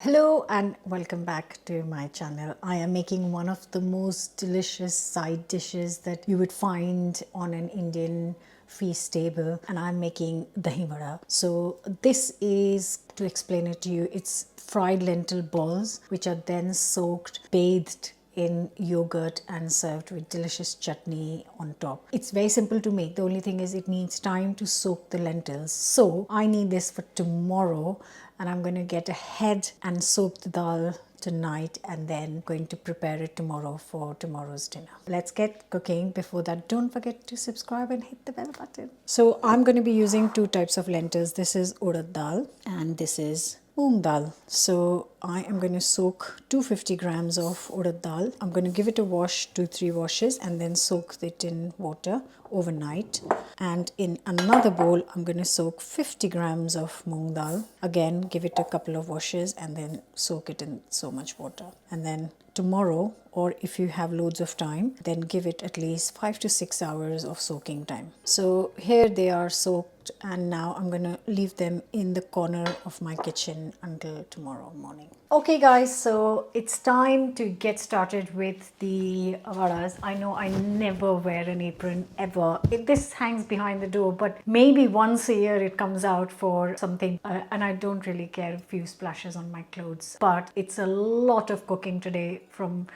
Hello and welcome back to my channel. I am making one of the most delicious side dishes that you would find on an Indian feast table, and I'm making dahi vada. So this is, to explain it to you, it's fried lentil balls which are then soaked, bathed in yogurt and served with delicious chutney on top. It's very simple to make. The only thing is it needs time to soak the lentils. So I need this for tomorrow, and I'm going to get ahead and soak the dal tonight and then going to prepare it tomorrow for tomorrow's dinner. Let's get cooking. Before that, don't forget to subscribe and hit the bell button. So I'm going to be using two types of lentils. This is urad dal and this is moong dal. So I am going to soak 250 grams of urad dal. I'm going to give it a wash, 2-3 washes, and then soak it in water overnight. And in another bowl, I'm going to soak 50 grams of moong dal. Again, give it a couple of washes and then soak it in so much water. And then tomorrow, or if you have loads of time, then give it at least 5 to 6 hours of soaking time. So here they are soaked, and now I'm going to leave them in the corner of my kitchen until tomorrow morning. Okay guys, so it's time to get started with the vadas. I know I never wear an apron ever. This hangs behind the door, but maybe once a year it comes out for something, and I don't really care a few splashes on my clothes. But it's a lot of cooking today for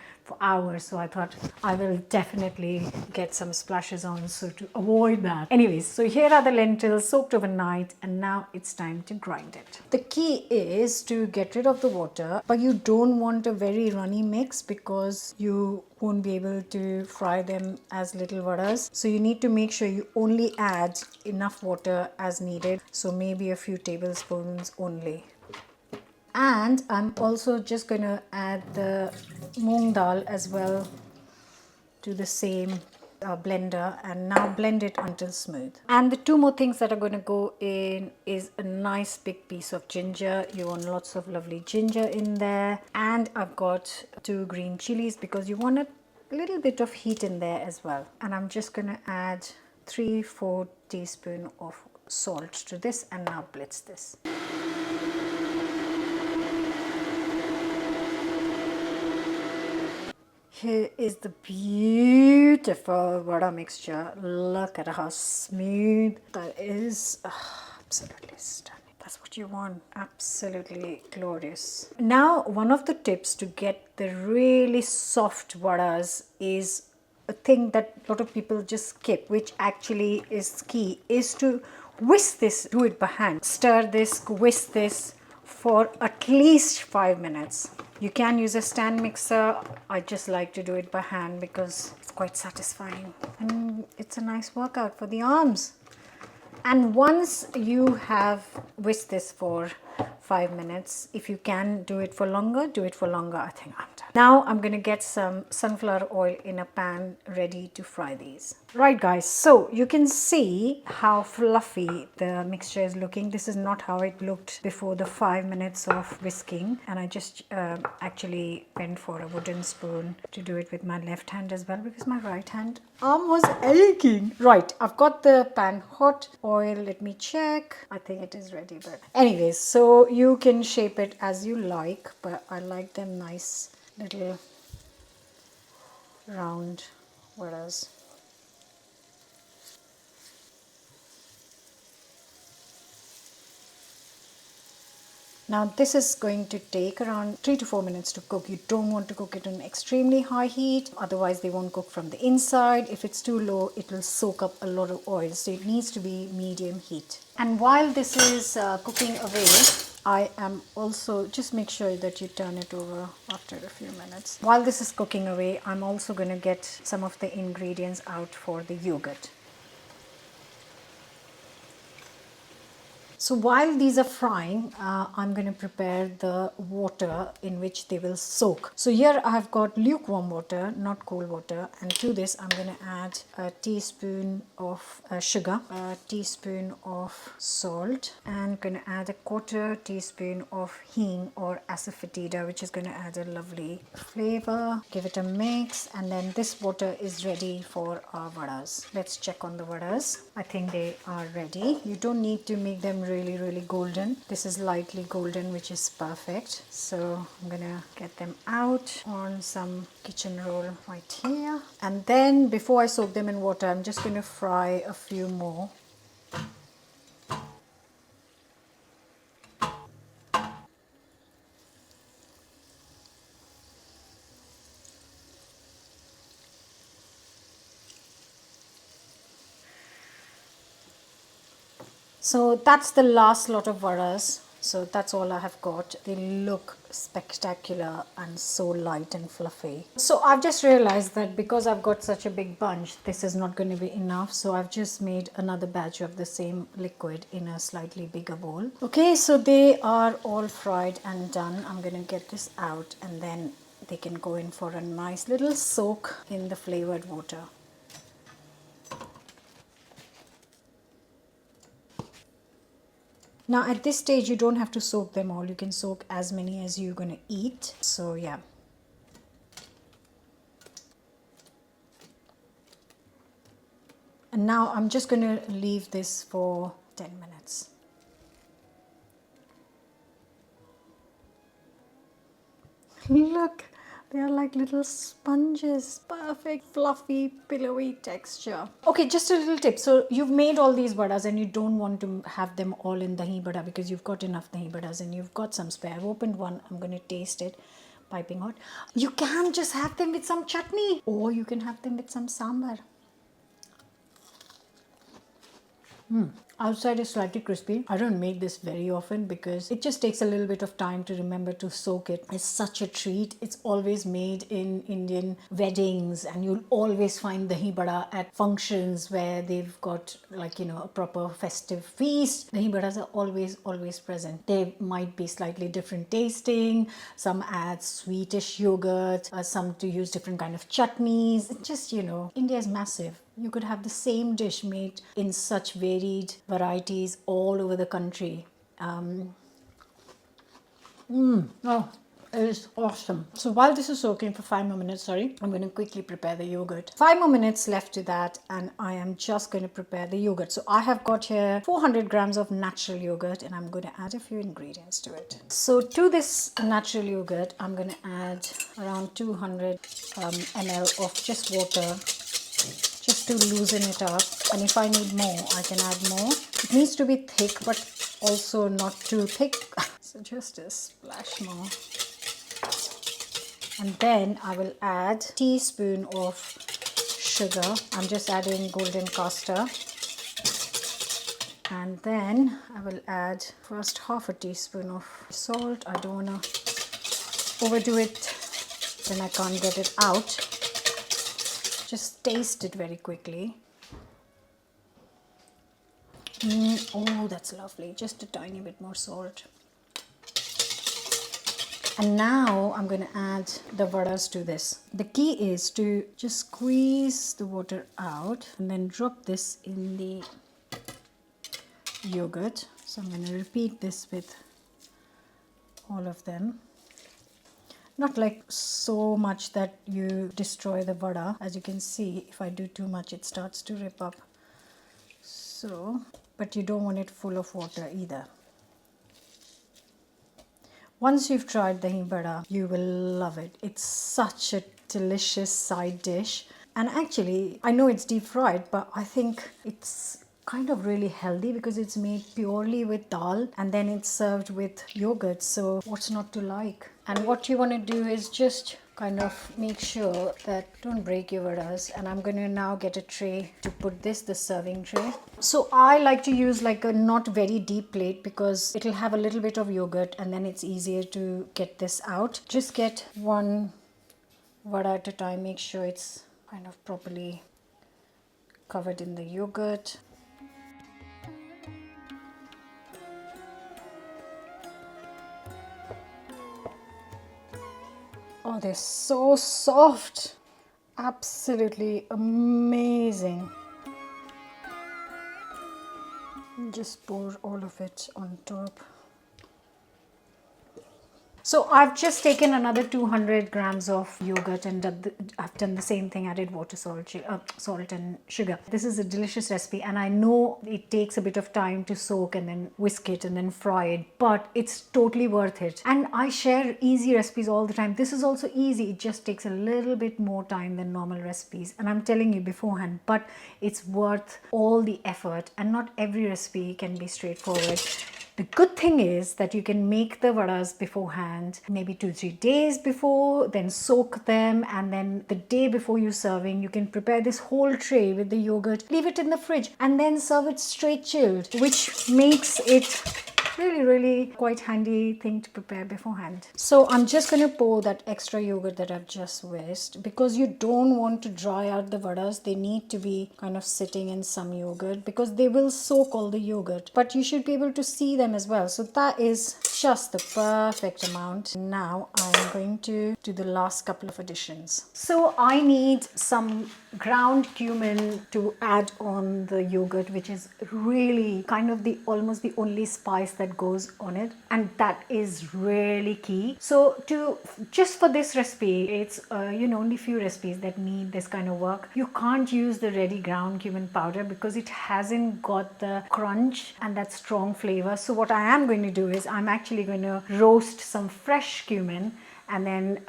hours, so I thought I will definitely get some splashes on, so to avoid that. Anyways, so here are the lentils soaked overnight, and now it's time to grind it. The key is to get rid of the water, but you don't want a very runny mix because you won't be able to fry them as little vadas. So you need to make sure you only add enough water as needed, so maybe a few tablespoons only. And I'm also just going to add the moong dal as well to the same blender, and now blend it until smooth. And the two more things that are going to go in is a nice big piece of ginger. You want lots of lovely ginger in there. And I've got 2 green chilies because you want a little bit of heat in there as well. And I'm just going to add 3-4 teaspoons of salt to this, and now blitz this. Here is the beautiful vada mixture. Look at how smooth that is. Absolutely stunning. That's what you want. Absolutely glorious. Now, one of the tips to get the really soft vadas is a thing that a lot of people just skip, which actually is key, is to whisk this. Do it by hand. Stir this, whisk this for at least 5 minutes. You can use a stand mixer. I just like to do it by hand because it's quite satisfying and it's a nice workout for the arms. And once you have whisked this for 5 minutes, if you can do it for longer, do it for longer. I think I'm done. Now I'm going to get some sunflower oil in a pan ready to fry these. Right guys, so you can see how fluffy the mixture is looking. This is not how it looked before the 5 minutes of whisking, and I just actually went for a wooden spoon to do it with my left hand as well because my right hand arm was aching. Right, I've got the pan hot. Oil, let me check. I think it is ready, but anyways, so you can shape it as you like, but I like them nice little round vadas. Now this is going to take around 3 to 4 minutes to cook. You don't want to cook it on extremely high heat, otherwise they won't cook from the inside. If it's too low, it will soak up a lot of oil, so it needs to be medium heat. And while this is cooking away, I am also, just make sure that you turn it over after a few minutes. While this is cooking away, I'm also going to get some of the ingredients out for the yogurt. So while these are frying, I'm going to prepare the water in which they will soak. So here I've got lukewarm water, not cold water, and to this I'm going to add a teaspoon of sugar, a teaspoon of salt, and going to add a 1/4 teaspoon of hing or asafoetida, which is going to add a lovely flavor. Give it a mix, and then this water is ready for our vadas. Let's check on the vadas. I think they are ready. You don't need to make them really golden. This is lightly golden, which is perfect. So I'm gonna get them out on some kitchen roll right here. And then before I soak them in water, I'm just gonna fry a few more. So that's the last lot of vadas. So that's all I have got. They look spectacular and so light and fluffy. So I've just realized that because I've got such a big bunch, this is not going to be enough. So I've just made another batch of the same liquid in a slightly bigger bowl. Okay, so they are all fried and done. I'm going to get this out and then they can go in for a nice little soak in the flavored water. Now at this stage you don't have to soak them all, you can soak as many as you're going to eat. So yeah. And now I'm just going to leave this for 10 minutes. Look, they are like little sponges. Perfect, fluffy, pillowy texture. Okay, just a little tip. So you've made all these vadas and you don't want to have them all in dahi vada because you've got enough dahi vadas and you've got some spare. I've opened one. I'm going to taste it. Piping hot. You can just have them with some chutney or you can have them with some sambar. Outside is slightly crispy. I don't make this very often because it just takes a little bit of time to remember to soak it. It's such a treat. It's always made in Indian weddings and you'll always find dahi vada at functions where they've got like, you know, a proper festive feast. Dahi vadas are always present. They might be slightly different tasting. Some add sweetish yogurt, some to use different kind of chutneys. It's just, you know, India is massive. You could have the same dish made in such varied varieties all over the country. Oh, it is awesome. So while this is soaking for 5 more minutes, I'm going to quickly prepare the yogurt. 5 more minutes left to that and I am just going to prepare the yogurt. So I have got here 400 grams of natural yogurt and I'm going to add a few ingredients to it. So to this natural yogurt, I'm going to add around 200 ml of just water, just to loosen it up, and if I need more I can add more. It needs to be thick but also not too thick. So just a splash more. And then I will add a teaspoon of sugar. I'm just adding golden castor. And then I will add first half a teaspoon of salt. I don't want to overdo it, then I can't get it out. Just taste it very quickly. Oh, that's lovely. Just a tiny bit more salt. And now I'm going to add the vadas to this. The key is to just squeeze the water out and then drop this in the yogurt. So I'm going to repeat this with all of them. Not like so much that you destroy the vada. As you can see, if I do too much, it starts to rip up. So, but you don't want it full of water either. Once you've tried dahi vada, you will love it. It's such a delicious side dish. And actually, I know it's deep fried, but I think it's kind of really healthy because it's made purely with dal and then it's served with yogurt. So what's not to like? And what you want to do is just kind of make sure that don't break your vadas. And I'm going to now get a tray to put this, the serving tray. So I like to use like a not very deep plate because it'll have a little bit of yogurt and then it's easier to get this out. Just get one vada at a time. Make sure it's kind of properly covered in the yogurt. Oh, they're so soft. Absolutely amazing. Just pour all of it on top. So I've just taken another 200 grams of yogurt and I've done the same thing, added water, salt and sugar. This is a delicious recipe, and I know it takes a bit of time to soak and then whisk it and then fry it, but it's totally worth it. And I share easy recipes all the time. This is also easy. It just takes a little bit more time than normal recipes, and I'm telling you beforehand, but it's worth all the effort, and not every recipe can be straightforward. The good thing is that you can make the vadas beforehand, maybe 2-3 days before, then soak them, and then the day before you're serving, you can prepare this whole tray with the yogurt, leave it in the fridge, and then serve it straight chilled, which makes it really quite handy thing to prepare beforehand. So I'm just going to pour that extra yogurt that I've just whisked, because you don't want to dry out the vadas. They need to be kind of sitting in some yogurt because they will soak all the yogurt, but you should be able to see them as well. So that is just the perfect amount. Now I'm going to do the last couple of additions. So I need some ground cumin to add on the yogurt, which is really kind of almost the only spice that goes on it, and that is really key. So just for this recipe, it's only few recipes that need this kind of work. You can't use the ready ground cumin powder because it hasn't got the crunch and that strong flavor. So what I am going to do is I'm actually going to roast some fresh cumin and then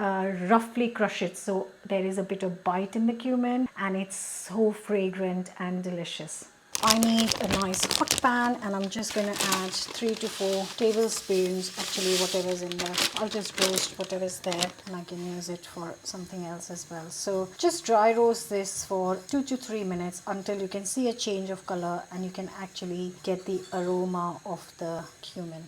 roughly crush it so there is a bit of bite in the cumin, and it's so fragrant and delicious. I need a nice hot pan, and I'm just going to add 3 to 4 tablespoons, actually whatever's in there. I'll just roast whatever's there and I can use it for something else as well. So just dry roast this for 2 to 3 minutes until you can see a change of color and you can actually get the aroma of the cumin.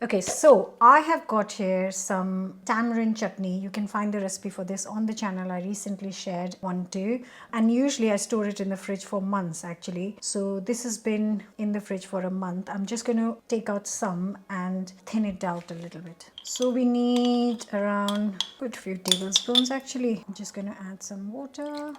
Okay, so I have got here some tamarind chutney. You can find the recipe for this on the channel. I recently shared one too, and usually I store it in the fridge for months actually. So this has been in the fridge for a month. I'm just going to take out some and thin it out a little bit. So we need around a good few tablespoons actually. I'm just going to add some water.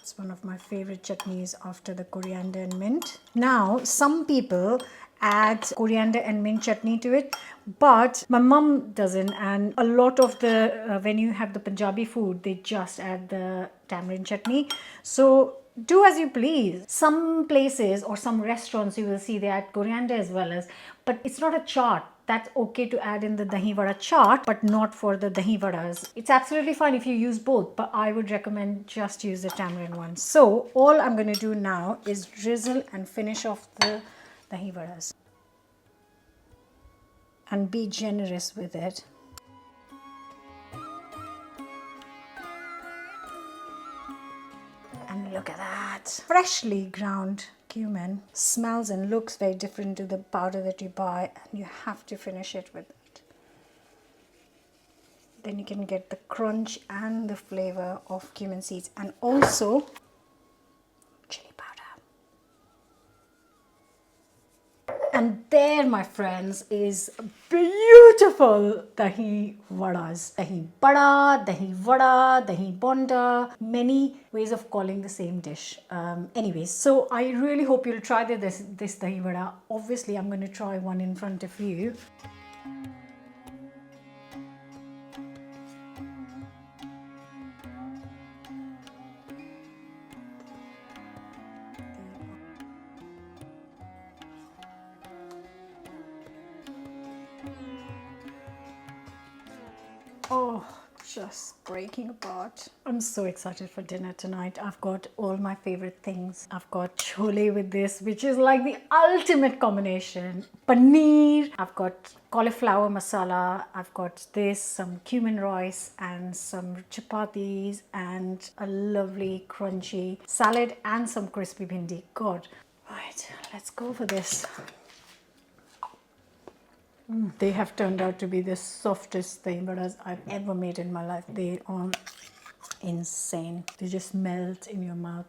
It's one of my favorite chutneys after the coriander and mint. Now, some people add coriander and mint chutney to it, but my mum doesn't, and a lot of the when you have the Punjabi food, they just add the tamarind chutney. So do as you please. Some places or some restaurants you will see they add coriander as well as, but it's not a chaat. That's okay to add in the dahi vada chaat, but not for the dahi vadas. It's absolutely fine if you use both, but I would recommend just use the tamarind one. So all I'm going to do now is drizzle and finish off the dahi vadas. And be generous with it. And look at that. Freshly ground cumin smells and looks very different to the powder that you buy, and you have to finish it with it. Then you can get the crunch and the flavor of cumin seeds, and also chili powder. And there, my friends, is beautiful dahi vadas. Dahi bada, dahi vada, dahi bonda, many ways of calling the same dish. Anyways, so I really hope you'll try this dahi vada. Obviously, I'm going to try one in front of you. Oh, just breaking apart. I'm so excited for dinner tonight. I've got all my favorite things. I've got chole with this, which is like the ultimate combination. Paneer. I've got cauliflower masala. I've got this, some cumin rice and some chapatis and a lovely crunchy salad and some crispy bhindi. God. Right, let's go for this. They have turned out to be the softest dahi vadas I've ever made in my life. They are insane. They just melt in your mouth.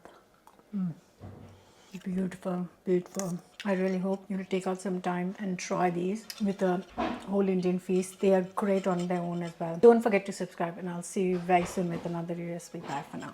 Beautiful, beautiful. I really hope you'll take out some time and try these with a whole Indian feast. They are great on their own as well. Don't forget to subscribe, and I'll see you very soon with another recipe. Bye for now.